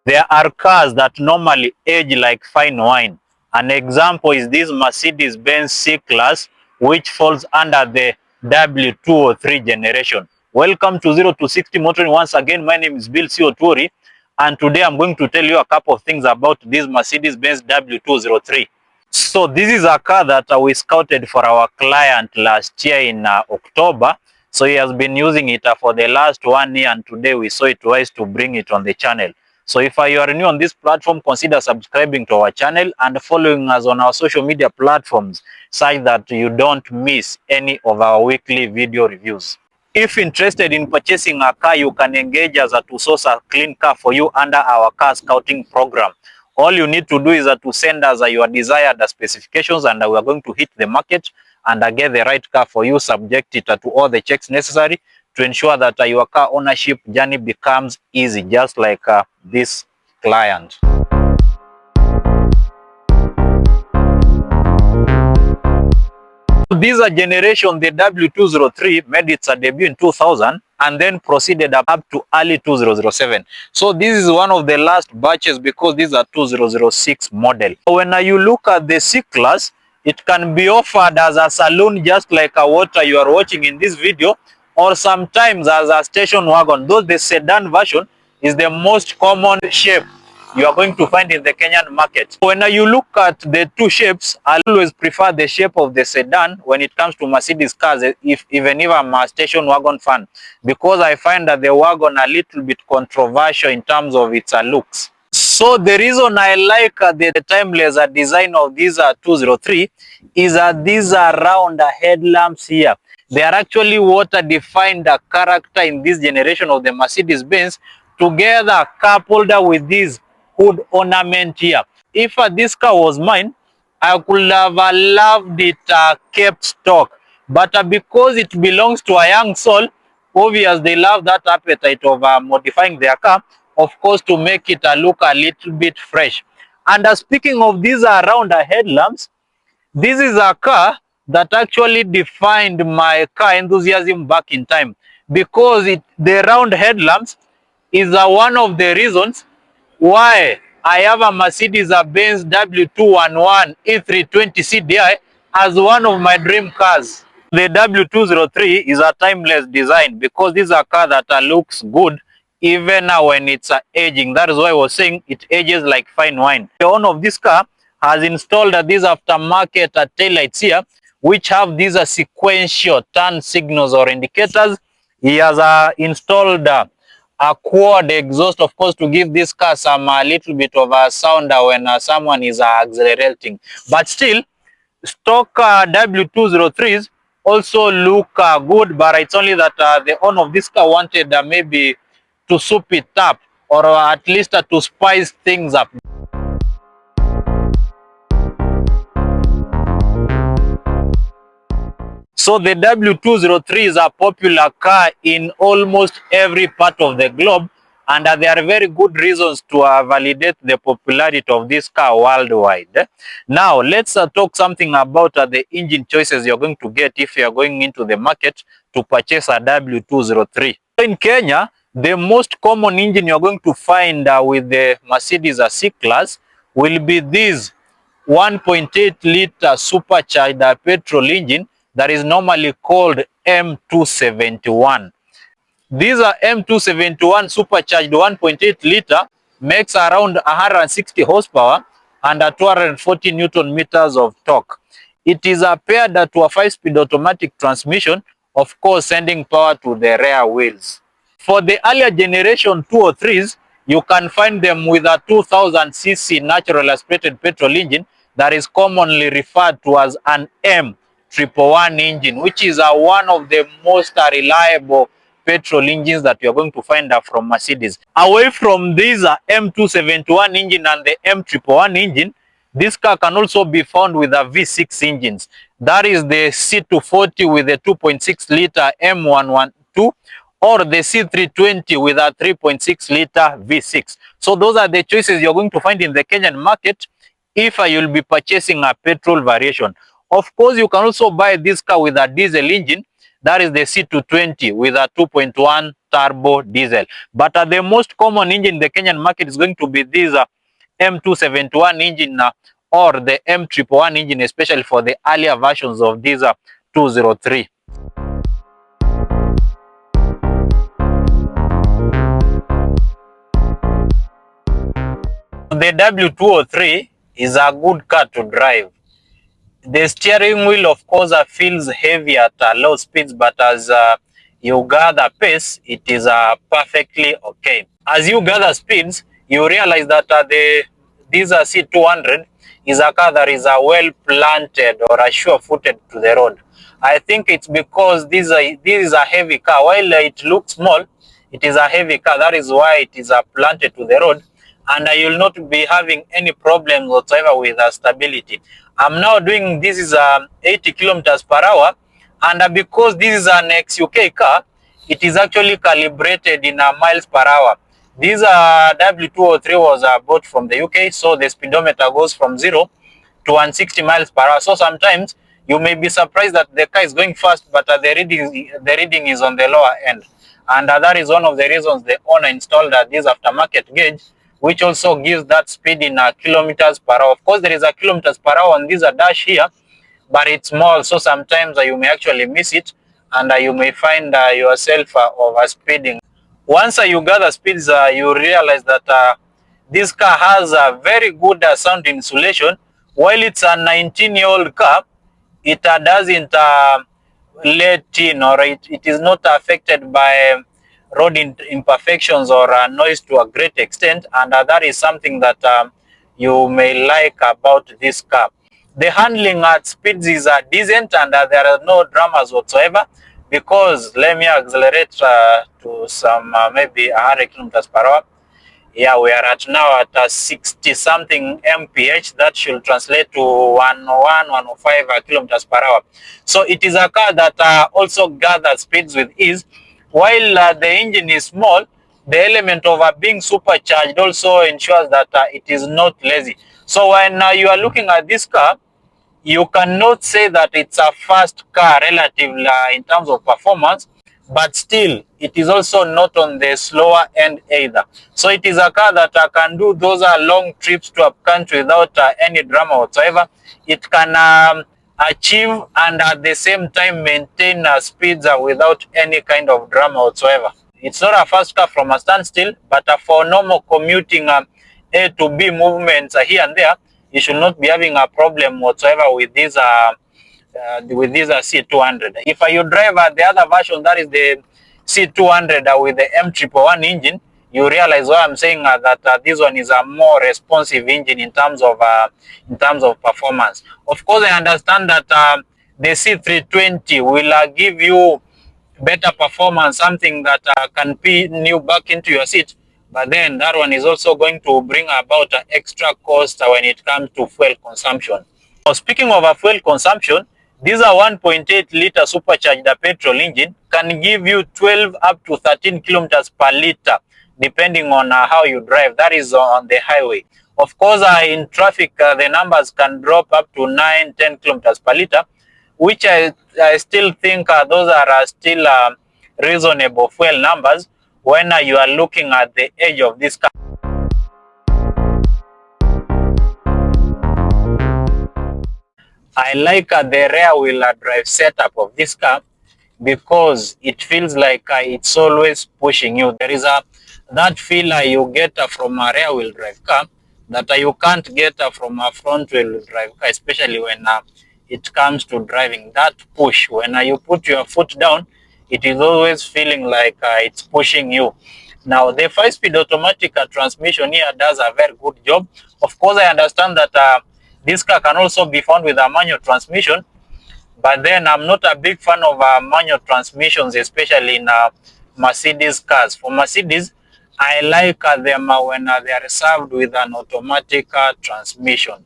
There are cars that normally age like fine wine. An example is this Mercedes-Benz C-class, which falls under the W203 generation. Welcome to 0 to 60 Motoring. Once again, my name is Bill C-Oturi, and today I'm going to tell you a couple of things about this Mercedes-Benz W203. So this is a car that we scouted for our client last year in October. So he has been using it for the last 1 year, and today we saw it wise to bring it on the channel. So if you are new on this platform, consider subscribing to our channel and following us on our social media platforms such that you don't miss any of our weekly video reviews. If interested in purchasing a car, you can engage us to source a clean car for you under our car scouting program. All you need to do is to send us your desired specifications, and we are going to hit the market and get the right car for you, subject it to all the checks necessary to ensure that your car ownership journey becomes easy, just like this client. This generation, the W203, made its debut in 2000 and then proceeded up to early 2007. So this is one of the last batches because these are 2006 model. When you look at the C-class, it can be offered as a saloon, just like what you are watching in this video, or sometimes as a station wagon. Though the sedan version is the most common shape you are going to find in the Kenyan market. When you look at the two shapes, I always prefer the shape of the sedan when it comes to Mercedes cars, even if I'm a station wagon fan, because I find that the wagon a little bit controversial in terms of its looks. So the reason I like the timeless design of this 203 is that these round headlamps here. They are actually what define the character in this generation of the Mercedes-Benz, together coupled with this hood ornament here. If this car was mine, I could have loved it kept stock. But because it belongs to a young soul, obviously they love that appetite of modifying their car, of course, to make it look a little bit fresh. And speaking of these round headlamps, this is a car that actually defined my car enthusiasm back in time, because the round headlamps is one of the reasons why I have a Mercedes-Benz W211 E320 CDI as one of my dream cars. The W203 is a timeless design because this is a car that looks good even when it's aging. That is why I was saying it ages like fine wine. The owner of this car has installed these aftermarket taillights here, which have these sequential turn signals or indicators. He has installed a quad exhaust, of course, to give this car some little bit of a sound when someone is accelerating. But still, stock W203s also look good, but it's only that the owner of this car wanted maybe to soup it up, or at least to spice things up. So the W203 is a popular car in almost every part of the globe, and there are very good reasons to validate the popularity of this car worldwide. Now, let's talk something about the engine choices you're going to get if you're going into the market to purchase a W203. In Kenya, the most common engine you're going to find with the Mercedes C-class will be this 1.8 liter supercharged petrol engine that is normally called M271. These are M271 supercharged 1.8 liter, makes around 160 horsepower and 240 Newton meters of torque. It is paired to a 5-speed automatic transmission, of course sending power to the rear wheels. For the earlier generation 203s, you can find them with a 2000cc natural aspirated petrol engine that is commonly referred to as an M111 engine, which is one of the most reliable petrol engines that you're going to find from Mercedes. Away from this M271 engine and the M111 engine, this car can also be found with a V6 engines. That is the C240 with a 2.6 liter M112, or the C320 with a 3.6 liter V6. So those are the choices you're going to find in the Kenyan market if you'll be purchasing a petrol variation. Of course, you can also buy this car with a diesel engine that is the C220 with a 2.1 turbo diesel. But the most common engine in the Kenyan market is going to be this M271 engine or the M111 engine, especially for the earlier versions of this 203. The W203 is a good car to drive. The steering wheel, of course, feels heavy at low speeds, but as you gather pace, it is perfectly okay. As you gather speeds, you realize that this C200 is a car that is well planted or sure-footed to the road. I think it's because this is a heavy car. While it looks small, it is a heavy car. That is why it is planted to the road, and you'll not be having any problems whatsoever with stability. I'm now doing this is 80 kilometers per hour, and because this is an ex-UK car, it is actually calibrated in miles per hour. This W203 was bought from the UK, so the speedometer goes from 0 to 160 miles per hour. So sometimes you may be surprised that the car is going fast, but the reading is on the lower end. And that is one of the reasons the owner installed this aftermarket gauge, which also gives that speed in kilometers per hour. Of course, there is a kilometers per hour on this dash here, but it's small, so sometimes you may actually miss it, and you may find yourself overspeeding. Once you gather speeds, you realize that this car has a very good sound insulation. While it's a 19-year-old car, it doesn't let in, or it is not affected by road imperfections or noise to a great extent, and that is something that you may like about this car. The handling at speeds is decent, and there are no dramas whatsoever, because let me accelerate to some maybe 100 kilometers per hour. Yeah, we are at now at 60 something mph. That should translate to 101, 105 kilometers per hour. So it is a car that also gathers speeds with ease. While the engine is small, the element of being supercharged also ensures that it is not lazy. So when you are looking at this car, you cannot say that it's a fast car relatively in terms of performance, but still it is also not on the slower end either. So it is a car that can do those long trips to a country without any drama whatsoever. It can achieve and at the same time maintain speeds without any kind of drama whatsoever. It's not a fast car from a standstill, but for normal commuting A to B movements here and there, you should not be having a problem whatsoever with this C200. If you drive the other version, that is the C200 with the M111 engine, you realize why I'm saying that this one is a more responsive engine in terms of performance. Of course, I understand that the C320 will give you better performance, something that can pin you back into your seat, but then that one is also going to bring about extra cost when it comes to fuel consumption. Now, speaking of fuel consumption, these are 1.8 liter supercharged petrol engine can give you 12 up to 13 kilometers per liter, depending on how you drive. That is on the highway. Of course, in traffic, the numbers can drop up to 9-10 kilometers per liter, which I still think those are still reasonable fuel numbers when you are looking at the age of this car. I like the rear wheel drive setup of this car because it feels like it's always pushing you. There is that feel you get from a rear wheel drive car that you can't get from a front wheel drive car, especially when it comes to driving. That push, when you put your foot down, it is always feeling like it's pushing you. Now, the 5-speed automatic transmission here does a very good job. Of course, I understand that this car can also be found with a manual transmission, but then I'm not a big fan of manual transmissions, especially in Mercedes cars. For Mercedes, I like them when they are served with an automatic transmission.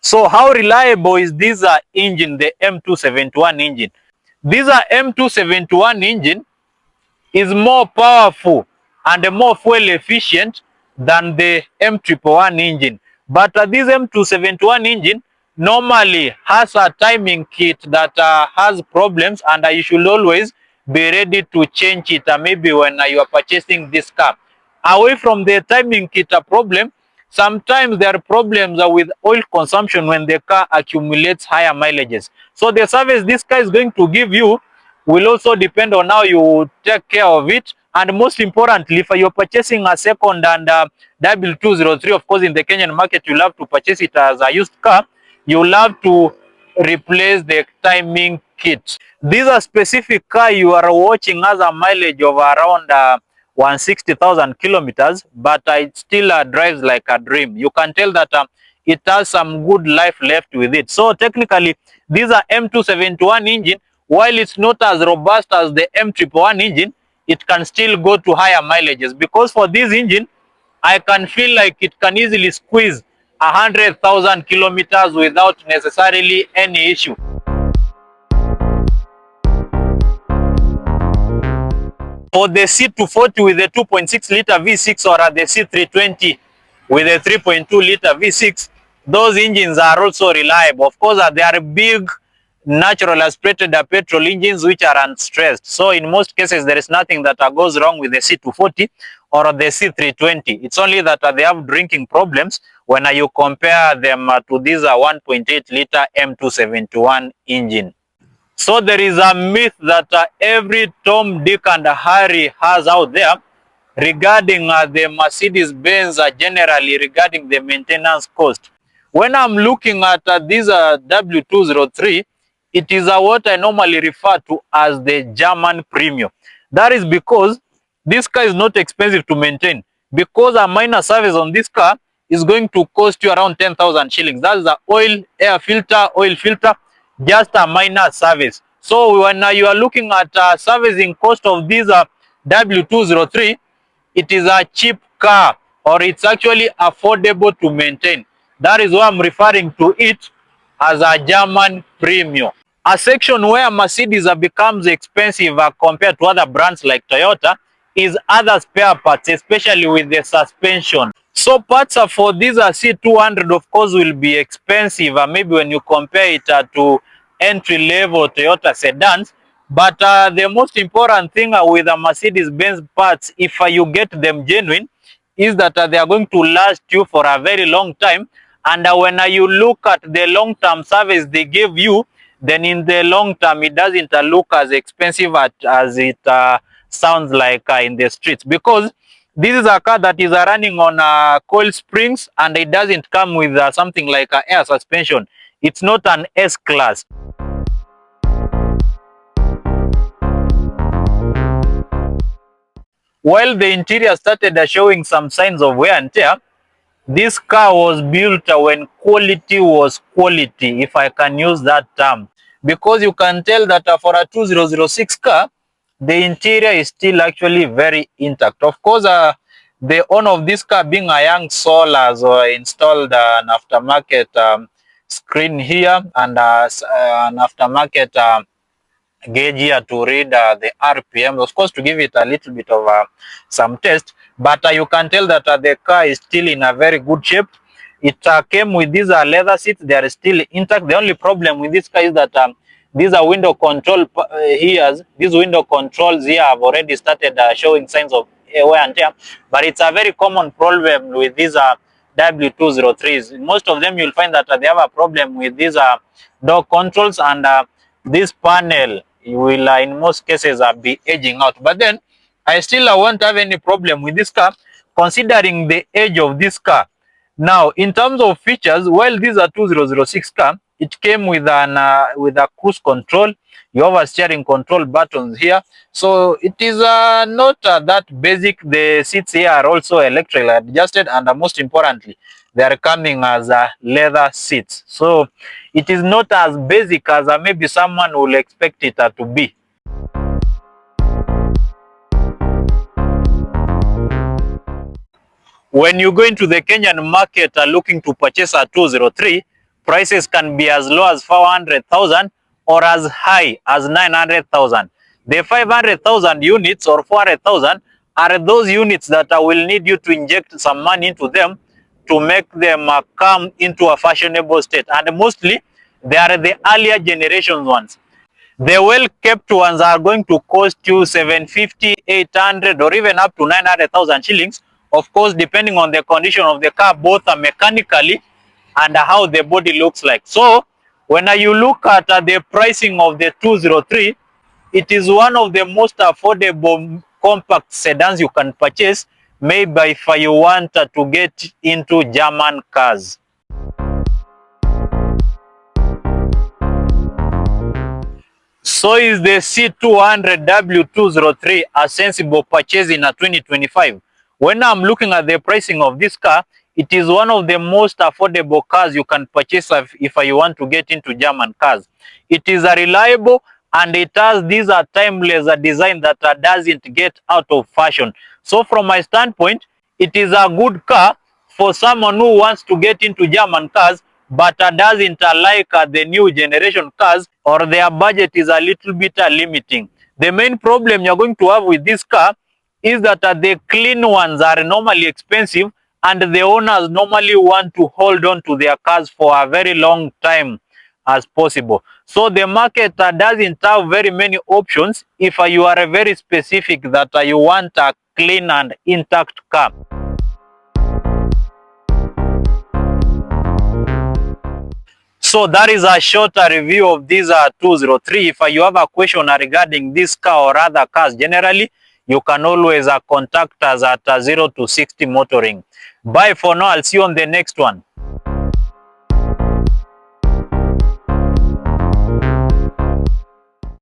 So how reliable is this engine, the M271 engine? This M271 engine is more powerful and more fuel efficient than the M111 engine. But this M271 engine normally has a timing kit that has problems, and you should always be ready to change it maybe when you are purchasing this car. Away from the timing kit problem, sometimes there are problems with oil consumption when the car accumulates higher mileages. So the service this car is going to give you will also depend on how you take care of it. And most importantly, if you're purchasing a second and W203, of course in the Kenyan market you'll have to purchase it as a used car, you'll have to replace the timing kit. This is a specific car you are watching has a mileage of around 160,000 kilometers, but it still drives like a dream. You can tell that it has some good life left with it. So technically, these are M271 engine. While it's not as robust as the M111 engine, it can still go to higher mileages, because for this engine, I can feel like it can easily squeeze 100,000 kilometers without necessarily any issue. For the C240 with the 2.6 liter V6 or the C320 with a 3.2 liter V6, those engines are also reliable. Of course, they are big natural aspirated petrol engines which are unstressed. So in most cases, there is nothing that goes wrong with the C240 or the C320. It's only that they have drinking problems when you compare them to this 1.8 liter M271 engine. So there is a myth that every Tom, Dick and Harry has out there regarding the Mercedes-Benz generally regarding the maintenance cost. When I'm looking at this W203, it is what I normally refer to as the German premium. That is because this car is not expensive to maintain, because a minor service on this car is going to cost you around 10,000 shillings. That's the oil, oil filter, just a minor service. So when you are looking at servicing cost of this W203, it is a cheap car, or it's actually affordable to maintain. That is why I'm referring to it as a German premium. A section where Mercedes becomes expensive compared to other brands like Toyota is other spare parts, especially with the suspension. So parts for this C200 of course will be expensive, maybe when you compare it to entry-level Toyota sedans. But the most important thing with the Mercedes-Benz parts, if you get them genuine, is that they are going to last you for a very long time. And when you look at the long-term service they give you, then in the long term it doesn't look as expensive as it sounds like in the streets, because this is a car that is running on coil springs, and it doesn't come with something like air suspension. It's not an S-class. While the interior started showing some signs of wear and tear, this car was built when quality was quality, if I can use that term. Because you can tell that for a 2006 car, the interior is still actually very intact. Of course, the owner of this car, being a young soul, has installed an aftermarket screen here and an aftermarket gauge here to read the RPM, of course, to give it a little bit of some test. But you can tell that the car is still in a very good shape. It came with these leather seats. They are still intact. The only problem with this car is that these are window control here. These window controls here have already started showing signs of wear and tear. But it's a very common problem with these W203s. Most of them you'll find that they have a problem with these door controls, and this panel will in most cases be aging out. But then I still won't have any problem with this car, considering the age of this car. Now, in terms of features, while these are 2006 car, it came with a cruise control. You have a steering control buttons here, so it is not that basic. The seats here are also electrically adjusted, and most importantly, they are coming as leather seats. So it is not as basic as maybe someone will expect it to be. When you go into the Kenyan market looking to purchase a 203, prices can be as low as 400,000 or as high as 900,000. The 500,000 units or 400,000 are those units that will need you to inject some money into them to make them come into a fashionable state, and mostly they are the earlier generations ones. The well-kept ones are going to cost you 750, 800, or even up to 900,000 shillings. Of course, depending on the condition of the car, both are mechanically and how the body looks like. So, when you look at the pricing of the 203, it is one of the most affordable compact sedans you can purchase, maybe if you want to get into German cars. So is the C200 W203 a sensible purchase in a 2025? When I'm looking at the pricing of this car, it is one of the most affordable cars you can purchase if you want to get into German cars. It is a reliable, and it has this timeless design that doesn't get out of fashion. So from my standpoint, it is a good car for someone who wants to get into German cars but doesn't like the new generation cars, or their budget is a little bit limiting. The main problem you're going to have with this car is that the clean ones are normally expensive, and the owners normally want to hold on to their cars for a very long time as possible. So the market doesn't have very many options if you are very specific that you want a clean and intact car. So that is a short review of this 203. If you have a question regarding this car or other cars generally, you can always contact us at 0 to 60 Motoring. Bye for now. I'll see you on the next one.